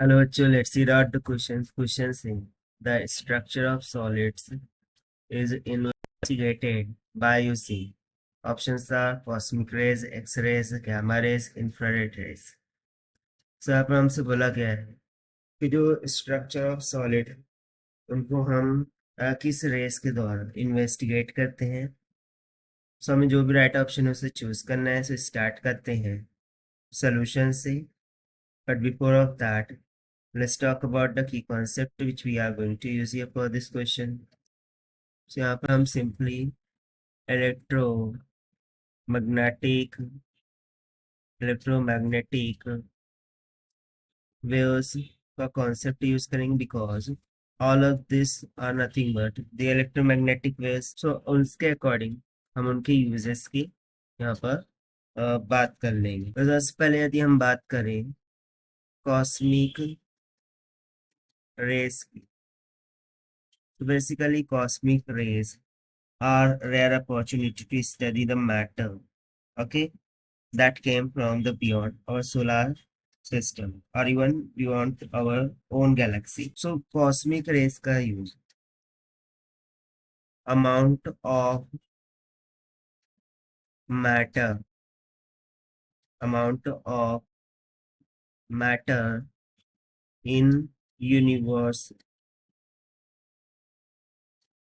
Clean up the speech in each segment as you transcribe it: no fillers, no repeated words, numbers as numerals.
Hello, bachcho, let's see out the questions. Question saying the structure of solids is investigated by using options are cosmic rays, X-rays, gamma rays, infrared rays. So यहाँ पर हमसे बोला गया है कि जो structure of solid उनको हम किस रेस के द्वारा इन्वेस्टिगेट करते हैं। सो हमें जो भी राइट ऑप्शन है उसे चूज करना है। सो स्टार्ट करते हैं सोल्यूशन से, but before of that let's talk about the key concept which we are going to use here for this question. So यहाँ पर हम simply electromagnetic waves का concept use करेंगे because all of this are nothing but the electromagnetic waves. So उसके according हम उनके uses की यहाँ पर बात कर लेंगे। तो सबसे पहले यदि हम बात करें कॉस्मिक रेस की, तो basically cosmic rays are rare opportunity to study the matter, okay, that came from the beyond our solar system or even beyond our own galaxy. So cosmic rays का use amount of matter in universe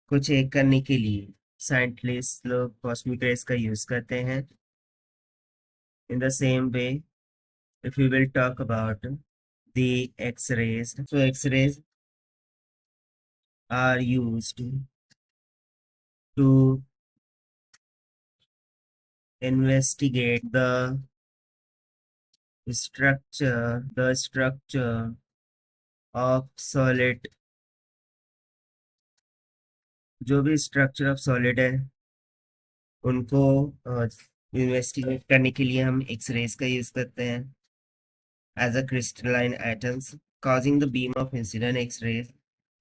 को check करने के लिए scientist लोग cosmic rays का use करते हैं। In the same way, if we will talk about the X-rays, so X-rays are used to investigate the structure of solid। जो भी स्ट्रक्चर ऑफ सॉलिड है उनको इन्वेस्टिगेट करने के लिए हम एक्स-रेज का यूज करते हैं as a crystalline atoms, causing the beam of incident X-rays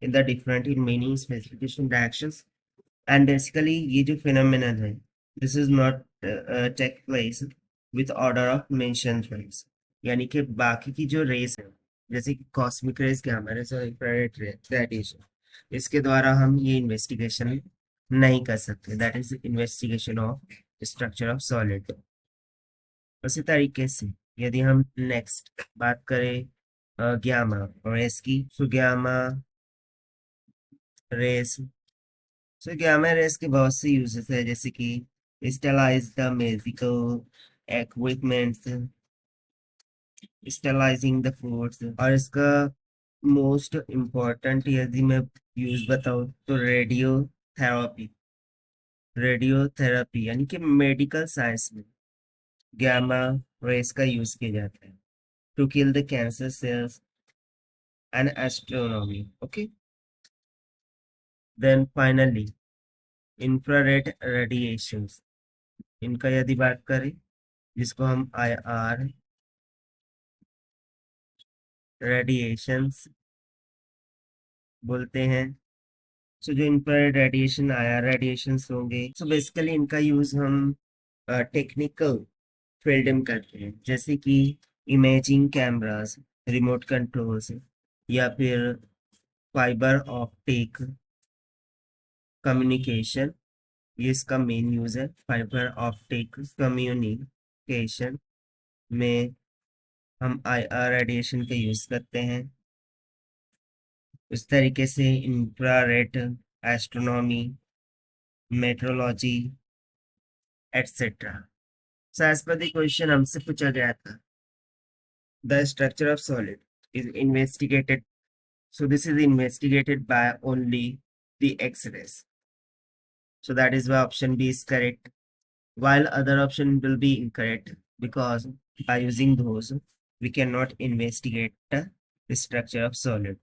in the different in many specification directions. And basically ये जो phenomenon है, this is not take place with order of mentioned rays, यानी कि बाकी की जो रेस है जैसे कि कॉस्मिक रेस, गामा रेस और इंफ्रारेड रेडिएशन, इसके द्वारा हम ये इन्वेस्टिगेशन नहीं कर सकते। That is investigation of structure of solid. उसी तरीके से यदि हम नेक्स्ट बात करें गामा रेस की, तो गामा रेस गामा रेस के बहुत से यूजेस है, जैसे कि sterilise the medical equipments, sterilising the foods, और इसका मोस्ट इम्पोर्टेंट यदि मैं यूज बताऊं तो रेडियोथेरापी यानी कि मेडिकल साइंस में गामा रेस का यूज किया जाता है to kill the cancer cells and astronomy. Okay, then finally infrared radiations, इनका यदि बात करें जिसको हम IR रेडिएशंस बोलते हैं। सो जो इंफ्रारेड रेडिएशन IR रेडिएशंस होंगे, सो बेसिकली इनका यूज हम टेक्निकल फील्ड में करते हैं, जैसे कि इमेजिंग कैमरास, रिमोट कंट्रोल्स, या फिर फाइबर ऑप्टिक कम्युनिकेशन। ये इसका मेन यूज है। फाइबर ऑप्टिक कम्युनिकेशन में हम IR रेडिएशन का यूज करते हैं। इस तरीके से infrared astronomy, metrology etcetera. So as per the question हमसे पूछा गया था the structure of solid is investigated, so this is investigated by only the X-rays, so that is why option B is correct, while other option will be incorrect because by using those we cannot investigate the structure of solid.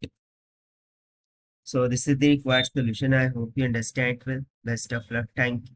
So this is the required solution. I hope you understand well. Best of luck. Thank you.